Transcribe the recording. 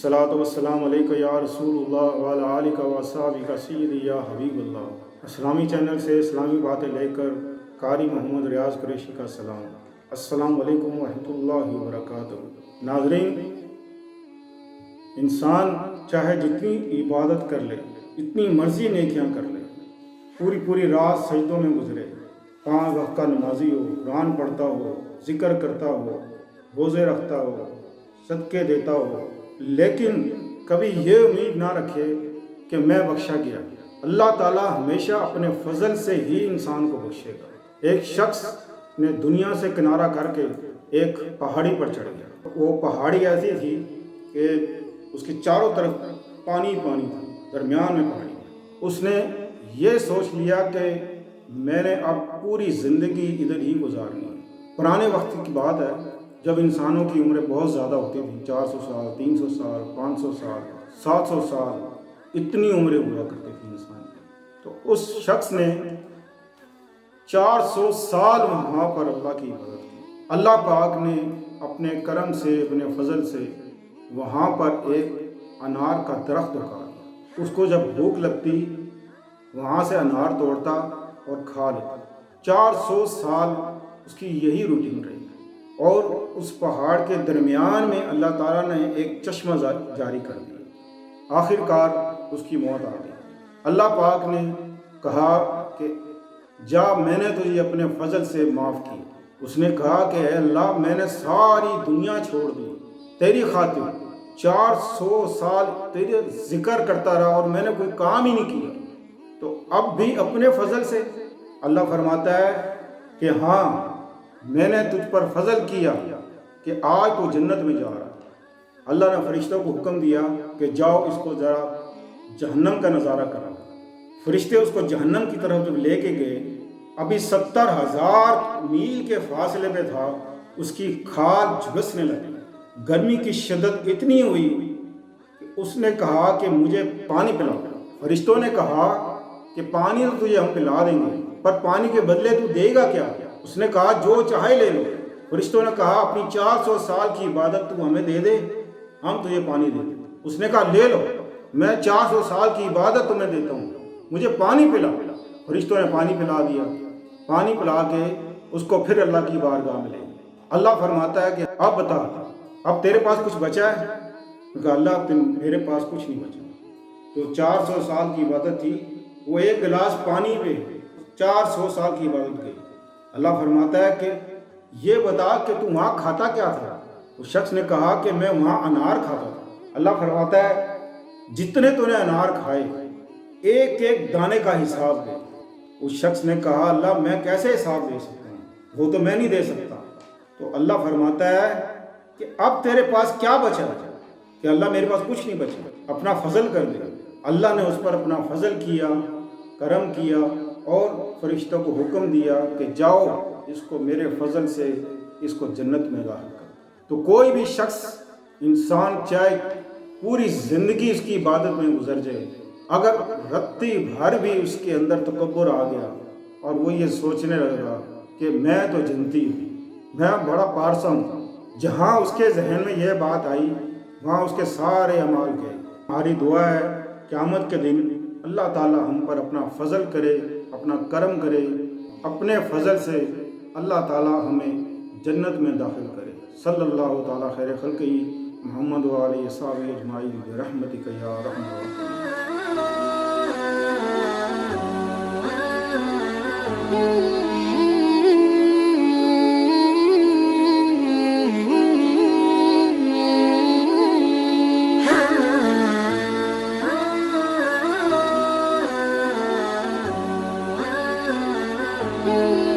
अस्सलातु वस्सलामु अलैका या रसूलुल्लाह व अला आलिका व अस्हाबिका सय्यदी या हबीबुल्लाह। इस्लामी चैनल से इस्लामी बातें लेकर कारी मोहम्मद रियाज कुरैशी का सलाम। अस्सलामु अलैकुम व रहमतुल्लाहि व बरकातुहू। नाज़रीन, इंसान चाहे जितनी इबादत कर ले, इतनी मर्जी नेकियां कर ले, पूरी रात सजदों में गुजरे, 5 वक्त का नमाजी हो, कुरान पढ़ता हो, जिक्र करता हो, रोज़े रखता हो, सदके देता हो, लेकिन कभी ये उम्मीद ना रखे कि मैं बख्शा गया। अल्लाह ताला हमेशा अपने फजल से ही इंसान को बख्शेगा। एक शख्स ने दुनिया से किनारा करके एक पहाड़ी पर चढ़ गया। वो पहाड़ी ऐसी थी कि उसके चारों तरफ पानी पानी था, दरमियान में पहाड़ी। उसने ये सोच लिया कि मैंने अब पूरी ज़िंदगी इधर ही गुजारनी है। पुराने वक्त की बात है जब इंसानों की उम्रें बहुत ज़्यादा होती थी, 400 साल, 300 साल, 500 साल, 700 साल, इतनी उम्रें हुआ करती थी इंसान की। तो उस शख्स ने 400 साल वहाँ पर अल्लाह की इबादत की। अल्लाह पाक ने अपने करम से, अपने फजल से वहाँ पर एक अनार का दरख्त उगा दिया। उसको जब भूख लगती वहाँ से अनार तोड़ता और खा लेता। 400 साल उसकी यही रूटीन रही। और उस पहाड़ के दरमियान में अल्लाह ताला ने एक चश्मा जारी कर दिया। आखिरकार उसकी मौत आ गई। अल्लाह पाक ने कहा कि जा, मैंने तुझे अपने फजल से माफ़ किया। उसने कहा कि अल्लाह, मैंने सारी दुनिया छोड़ दी तेरी खातिर, 400 साल तेरे जिक्र करता रहा और मैंने कोई काम ही नहीं किया, तो अब भी अपने फजल से। अल्लाह फरमाता है कि हाँ, मैंने तुझ पर फजल किया कि आज तो जन्नत में जा रहा है। अल्लाह ने फरिश्तों को हुक्म दिया कि जाओ, इसको ज़रा जहन्नम का नज़ारा कराओ। फरिश्ते उसको जहन्नम की तरफ जब लेके गए, अभी 70,000 मील के फासले पे था, उसकी खाल झुलसने लगी। गर्मी की शिद्दत इतनी हुई कि उसने कहा कि मुझे पानी पिलाओ। फरिश्तों ने कहा कि पानी तो तुझे हम पिला देंगे, पर पानी के बदले तू देगा क्या? उसने कहा जो चाहे ले लो। फरिश्तों ने कहा अपनी 400 साल की इबादत तू हमें दे दे, हम तुझे पानी दे दे। उसने कहा ले लो, मैं 400 साल की इबादत तुम्हें देता हूँ, मुझे पानी पिला। फरिश्तों ने पानी पिला दिया। पानी पिला के उसको फिर अल्लाह की बारगाह में ले। अल्लाह फरमाता है कि अब बता, अब तेरे पास कुछ बचा है? कहा अल्लाह, मेरे पास कुछ नहीं बचा। जो 400 साल की इबादत थी, वो एक गिलास पानी पे 400 साल की इबादत गई। अल्लाह फरमाता है कि ये बता कि तू वहाँ खाता क्या था? उस शख्स ने कहा कि मैं वहाँ अनार खाता था। अल्लाह फरमाता है जितने तूने अनार खाए, एक एक दाने का हिसाब दे। उस शख्स ने कहा अल्लाह, मैं कैसे हिसाब दे सकता हूँ, वो तो मैं नहीं दे सकता। तो अल्लाह फरमाता है कि अब तेरे पास क्या बचा? कि अल्लाह, मेरे पास कुछ नहीं बचा, अपना फजल कर दे। अल्लाह ने उस पर अपना फजल किया, करम किया और फरिश्तों को हुक्म दिया कि जाओ, इसको मेरे फजल से इसको जन्नत में दाखिल कर। तो कोई भी शख्स, इंसान, चाहे पूरी ज़िंदगी इसकी इबादत में गुजर जाए, अगर रत्ती भर भी उसके अंदर तकब्बुर आ गया और वो ये सोचने लगेगा कि मैं तो जन्नती हूँ, मैं बड़ा पारसा हूँ, जहाँ उसके जहन में यह बात आई वहाँ उसके सारे अमाल गए। हमारी दुआ है क़यामत के दिन अल्लाह ताला हम पर अपना फजल करे, अपना करम करे, अपने फजल से अल्लाह ताला हमें जन्नत में दाखिल करे। सल्लल्लाहु ताला खैर खल्क़ी मुहम्मद व आलिहि वसहबिहि अजमाईन बिरहमतिका या रहमान। Mm-hmm.